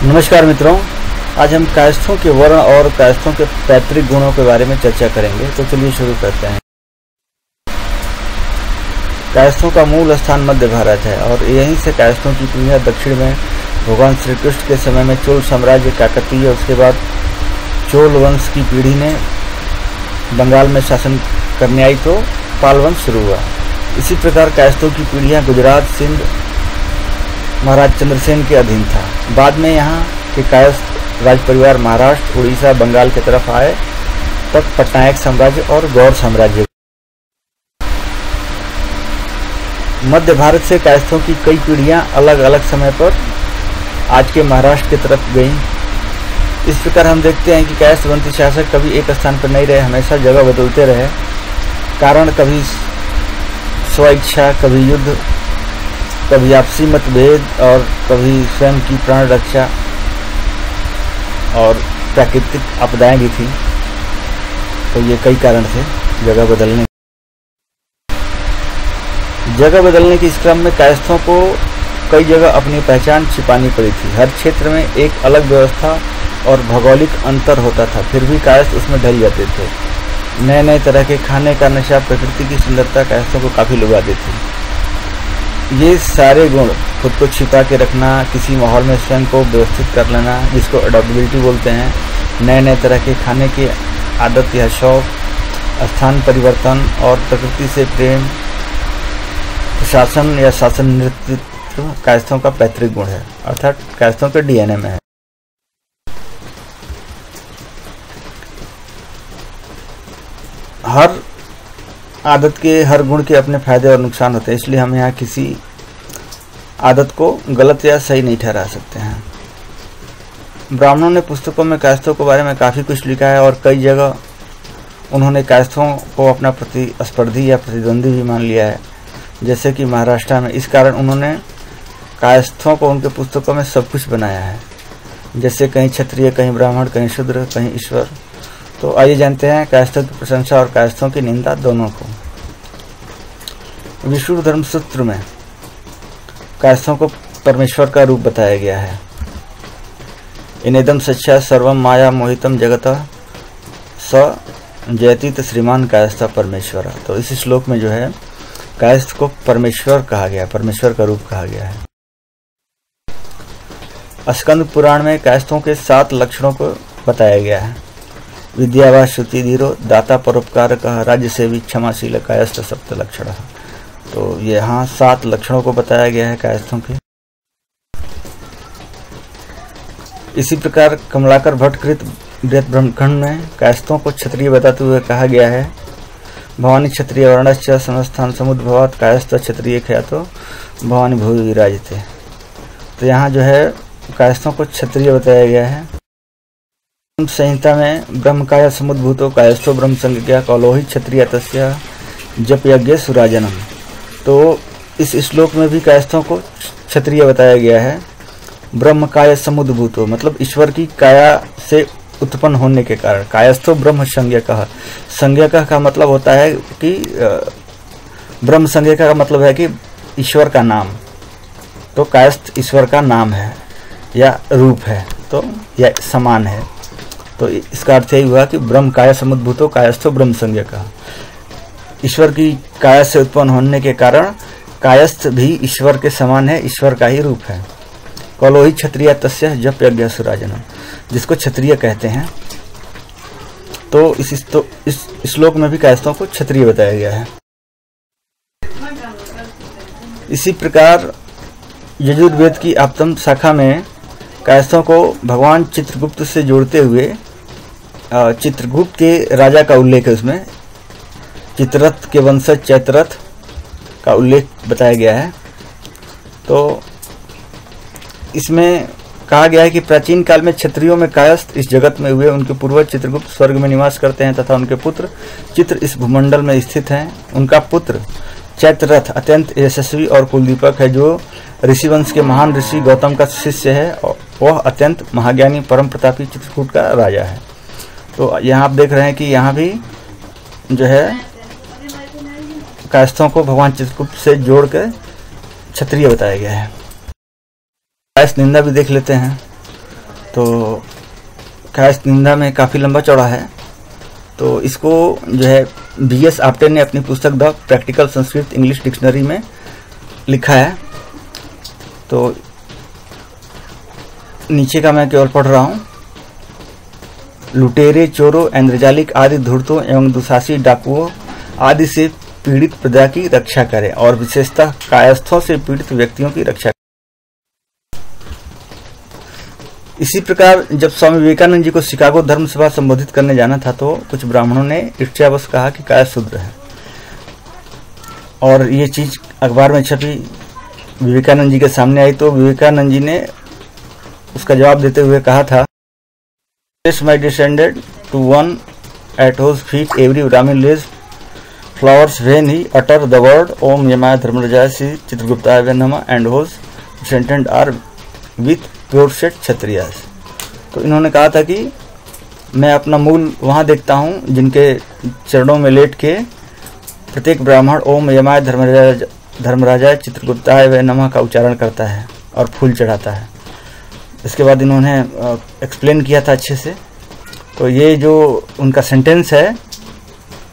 नमस्कार मित्रों, आज हम कायस्थों के वर्ण और कायस्थों के पैतृक गुणों के बारे में चर्चा करेंगे। तो चलिए शुरू करते हैं। कायस्थों का मूल स्थान मध्य भारत है और यहीं से कायस्थों की पीढ़ियां दक्षिण में भगवान श्री कृष्ण के समय में चोल साम्राज्य काकतीय, उसके बाद चोल वंश की पीढ़ी ने बंगाल में शासन करने आई तो पाल वंश शुरू हुआ। इसी प्रकार कायस्थों की पीढ़ियां गुजरात, सिंध महाराज चंद्रसेन के अधीन था। बाद में यहाँ के कायस्थ राज परिवार महाराष्ट्र, उड़ीसा, बंगाल की तरफ आए, तब पट्नायक साम्राज्य और गौड़ साम्राज्य। मध्य भारत से कायस्थों की कई पीढ़ियां अलग अलग समय पर आज के महाराष्ट्र की तरफ गईं। इस प्रकार हम देखते हैं कि कायस्थवंशी शासक कभी एक स्थान पर नहीं रहे, हमेशा जगह बदलते रहे। कारण कभी स्वेच्छा, कभी युद्ध, कभी आपसी मतभेद और कभी स्वयं की प्राण रक्षा और प्राकृतिक आपदाएं भी थी। तो ये कई कारण थे जगह बदलने के इस क्रम में कायस्थों को कई जगह अपनी पहचान छिपानी पड़ी थी। हर क्षेत्र में एक अलग व्यवस्था और भौगोलिक अंतर होता था, फिर भी कायस्थ उसमें ढल जाते थे। नए नए तरह के खाने का नशा, प्रकृति की सुंदरता कायस्थों को काफ़ी लुभाती थी। ये सारे गुण, खुद को छिपा के रखना, किसी माहौल में स्वयं को व्यवस्थित कर लेना, जिसको अडॉप्टेबिलिटी बोलते हैं, नए नए तरह के खाने की आदत या शौक, स्थान परिवर्तन और प्रकृति से प्रेम, शासन या शासन नेतृत्व कायस्थों का पैतृक गुण है, अर्थात कायस्थों के डीएनए में है। हर आदत के, हर गुण के अपने फायदे और नुकसान होते हैं, इसलिए हम यहाँ किसी आदत को गलत या सही नहीं ठहरा सकते हैं। ब्राह्मणों ने पुस्तकों में कायस्थों के बारे में काफ़ी कुछ लिखा है और कई जगह उन्होंने कायस्थों को अपना प्रतिस्पर्धी या प्रतिद्वंदी भी मान लिया है, जैसे कि महाराष्ट्र में। इस कारण उन्होंने कायस्थों को उनके पुस्तकों में सब कुछ बनाया है, जैसे कहीं क्षत्रिय, कहीं ब्राह्मण, कहीं शूद्र, कहीं ईश्वर। तो आइए जानते हैं कायस्थों की प्रशंसा और कायस्थों की निंदा दोनों को। विष्णु धर्म सूत्र में कायस्थों को परमेश्वर का रूप बताया गया है। इनेदम सच्चा सर्वम माया मोहितम जगतः स जयतीत श्रीमान कायस्थ परमेश्वर। तो इस श्लोक में जो है कायस्थ को परमेश्वर कहा गया, परमेश्वर का रूप कहा गया है। स्कंद पुराण में कायस्थों के 7 लक्षणों को बताया गया है। विद्यावा श्रुति धीरो दाता परोपकारक राज्य सेवी क्षमाशील कायस्थ सप्त लक्षण। तो यहाँ 7 लक्षणों को बताया गया है कायस्थों के। इसी प्रकार कमलाकर भट्टकृत बृहत ब्रह्मखंड में कायस्थों को क्षत्रिय बताते हुए कहा गया है। भवानी क्षत्रिय वर्णश्च समस्थान समुद्भवात् कायस्थ क्षत्रिय ख्यातो भवानी भूमि विराजते। तो यहाँ जो है कायस्थों को क्षत्रिय बताया गया है। संहिता में ब्रह्मकाय समुद्भूतो कायस्थो ब्रह्म संज्ञा कौलोही क्षत्रिय तस्य जप यज्ञ सुराजनम। तो इस श्लोक में भी कायस्थों को क्षत्रिय बताया गया है। ब्रह्मकाय समुद्भूतो मतलब ईश्वर की काया से उत्पन्न होने के कारण। कायस्थो ब्रह्म संज्ञकः, संज्ञकः का मतलब होता है कि ब्रह्म संज्ञकः का मतलब है कि ईश्वर का नाम। तो कायस्थ ईश्वर का नाम है या रूप है, तो या समान है। तो इसका अर्थ यही हुआ कि ब्रह्म काया समुद्भूतो कायस्थो ब्रह्म संज्ञकः। ईश्वर की काया से उत्पन्न होने के कारण कायस्थ भी ईश्वर के समान है, ईश्वर का ही रूप है। कौलोही क्षत्रिय तस्य जप यज्ञ सुराजनम, जिसको क्षत्रिय कहते हैं। तो इस श्लोक में भी कायस्थों को क्षत्रिय बताया गया है। इसी प्रकार यजुर्वेद की आपतम शाखा में कायस्थों को भगवान चित्रगुप्त से जोड़ते हुए चित्रगुप्त के राजा का उल्लेख है। उसमें चित्ररथ के वंशज चैत्ररथ का उल्लेख बताया गया है। तो इसमें कहा गया है कि प्राचीन काल में क्षत्रियों में कायस्थ इस जगत में हुए। उनके पूर्वज चित्रगुप्त स्वर्ग में निवास करते हैं तथा उनके पुत्र चित्र इस भूमंडल में स्थित हैं। उनका पुत्र चैत्ररथ अत्यंत यशस्वी और कुलदीपक है, जो ऋषिवंश के महान ऋषि गौतम का शिष्य है और वह अत्यंत महाज्ञानी परम प्रतापी चित्रकूट का राजा है। तो यहाँ आप देख रहे हैं कि यहाँ भी जो है कायस्थों को भगवान चित्रकूट से जोड़कर क्षत्रिय बताया गया है। कायस्थ निंदा भी देख लेते हैं। तो कायस्थ निंदा में काफ़ी लंबा चौड़ा है। तो इसको जो है BS आप्टे ने अपनी पुस्तक the practical Sanskrit English dictionary में लिखा है। तो नीचे का मैं केवल पढ़ रहा हूँ। लुटेरे, चोरों, इंद्रजालिक आदि धूर्तों एवं दुशासी डाकुओं आदि से पीड़ित प्रजा की रक्षा करें और विशेषतः कायस्थों से पीड़ित व्यक्तियों की रक्षा करें। इसी प्रकार जब स्वामी विवेकानंद जी को शिकागो धर्म सभा संबोधित करने जाना था तो कुछ ब्राह्मणों ने ईर्ष्यावश कहा कि कायस्थ शूद्र है, और ये चीज अखबार में छपी, विवेकानंद जी के सामने आई। तो विवेकानंद जी ने उसका जवाब देते हुए कहा था, Yes, my descended to one at whose feet every Brahmin lays flowers when he utter the word Om Yamaya Dharmarajaya Sri Chitraguptaya Namaha and whose descendants are with pure set Kshatriyas। तो इन्होंने कहा था कि मैं अपना मूल वहाँ देखता हूँ जिनके चरणों में लेट के प्रत्येक ब्राह्मण ओम यमाय धर्मराजाय चित्रगुप्ताय नमः का उच्चारण करता है और फूल चढ़ाता है। इसके बाद इन्होंने एक्सप्लेन किया था अच्छे से। तो ये जो उनका सेंटेंस है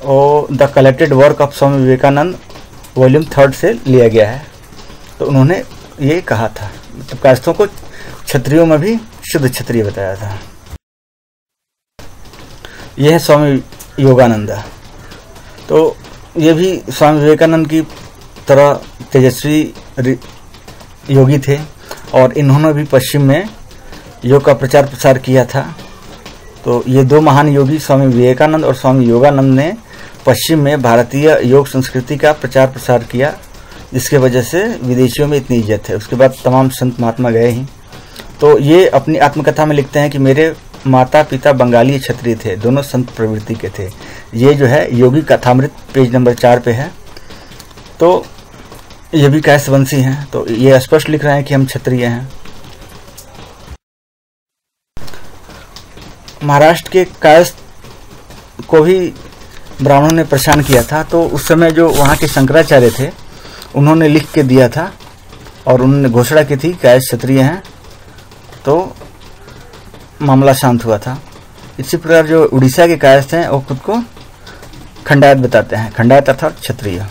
वो the collected work of Swami Vivekananda volume 3 से लिया गया है। तो उन्होंने ये कहा था, मतलब कायस्थों को क्षत्रियों में भी शुद्ध क्षत्रिय बताया था। यह है स्वामी योगानंद। तो ये भी स्वामी विवेकानंद की तरह तेजस्वी योगी थे और इन्होंने भी पश्चिम में योग का प्रचार प्रसार किया था। तो ये दो महान योगी स्वामी विवेकानंद और स्वामी योगानंद ने पश्चिम में भारतीय योग संस्कृति का प्रचार प्रसार किया, जिसके वजह से विदेशियों में इतनी इज्जत है। उसके बाद तमाम संत महात्मा गए ही। तो ये अपनी आत्मकथा में लिखते हैं कि मेरे माता पिता बंगाली क्षत्रिय थे, दोनों संत प्रवृत्ति के थे। ये जो है योगी कथामृत पेज नंबर 4 पे है। तो ये भी कायस्थवंशी हैं। तो ये स्पष्ट लिख रहे हैं कि हम क्षत्रिय हैं। महाराष्ट्र के कायस्थ को भी ब्राह्मणों ने परेशान किया था। तो उस समय जो वहाँ के शंकराचार्य थे उन्होंने लिख के दिया था और उन्होंने घोषणा की थी कायस्थ क्षत्रिय हैं। तो मामला शांत हुआ था। इसी प्रकार जो उड़ीसा के कायस्थ हैं वो खुद को खंडायत बताते हैं, खंडायत अर्थात क्षत्रिय।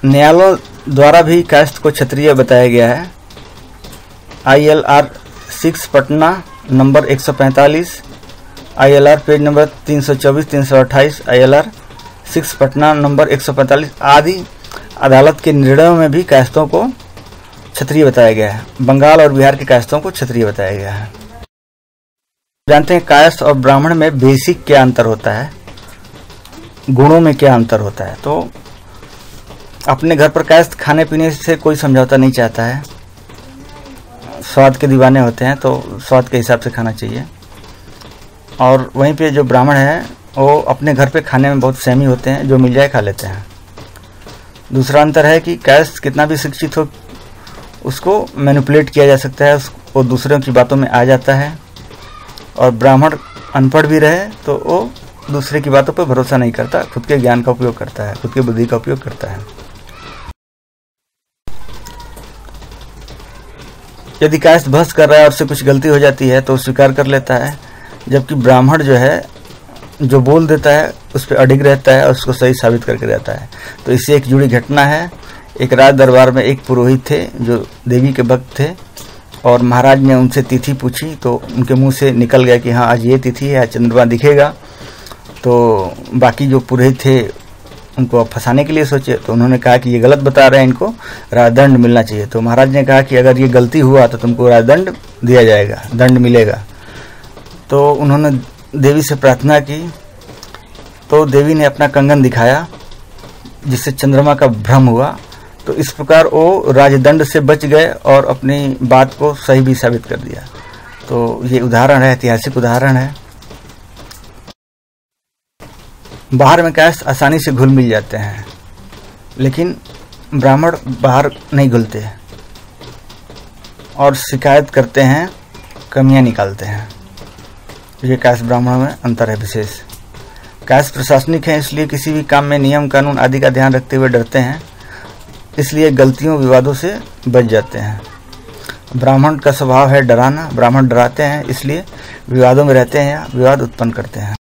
न्यायालयों द्वारा भी कायस्थ को क्षत्रिय बताया गया है। ILR 6 Patna number 145, ILR page number 324-328, ILR 6 Patna number 145 आदि अदालत के निर्णयों में भी कायस्थों को क्षत्रिय बताया गया है। बंगाल और बिहार के कायस्थों को क्षत्रिय बताया गया है। जानते हैं कायस्थ और ब्राह्मण में बेसिक क्या अंतर होता है, गुणों में क्या अंतर होता है। तो अपने घर पर कायस्थ खाने पीने से कोई समझौता नहीं चाहता है, स्वाद के दीवाने होते हैं, तो स्वाद के हिसाब से खाना चाहिए। और वहीं पे जो ब्राह्मण है वो अपने घर पे खाने में बहुत सहमी होते हैं, जो मिल जाए खा लेते हैं। दूसरा अंतर है कि कायस्थ कितना भी शिक्षित हो उसको मैनिपुलेट किया जा सकता है, वो दूसरों की बातों में आ जाता है। और ब्राह्मण अनपढ़ भी रहे तो वो दूसरे की बातों पर भरोसा नहीं करता, खुद के ज्ञान का उपयोग करता है, खुद की बुद्धि का उपयोग करता है। यदि कायस्थ बहस कर रहा है और उससे कुछ गलती हो जाती है तो स्वीकार कर लेता है, जबकि ब्राह्मण जो है जो बोल देता है उस पर अडिग रहता है और उसको सही साबित करके रहता है। तो इससे एक जुड़ी घटना है। एक राज दरबार में एक पुरोहित थे जो देवी के भक्त थे और महाराज ने उनसे तिथि पूछी तो उनके मुंह से निकल गया कि हाँ आज ये तिथि है, आज चंद्रमा दिखेगा। तो बाकी जो पुरोहित थे उनको फंसाने के लिए सोचे, तो उन्होंने कहा कि ये गलत बता रहे हैं, इनको राजदंड मिलना चाहिए। तो महाराज ने कहा कि अगर ये गलती हुआ तो तुमको राजदंड दिया जाएगा, दंड मिलेगा। तो उन्होंने देवी से प्रार्थना की तो देवी ने अपना कंगन दिखाया जिससे चंद्रमा का भ्रम हुआ। तो इस प्रकार वो राजदंड से बच गए और अपनी बात को सही भी साबित कर दिया। तो ये उदाहरण है, ऐतिहासिक उदाहरण है। बाहर में कायस्थ आसानी से घुल मिल जाते हैं, लेकिन ब्राह्मण बाहर नहीं घुलते और शिकायत करते हैं, कमियां निकालते हैं। ये कायस्थ ब्राह्मणों में अंतर है विशेष। कायस्थ प्रशासनिक हैं, इसलिए किसी भी काम में नियम कानून आदि का ध्यान रखते हुए डरते हैं इसलिए गलतियों विवादों से बच जाते हैं। ब्राह्मण का स्वभाव है डराना, ब्राह्मण डराते हैं, इसलिए विवादों में रहते हैं या विवाद उत्पन्न करते हैं।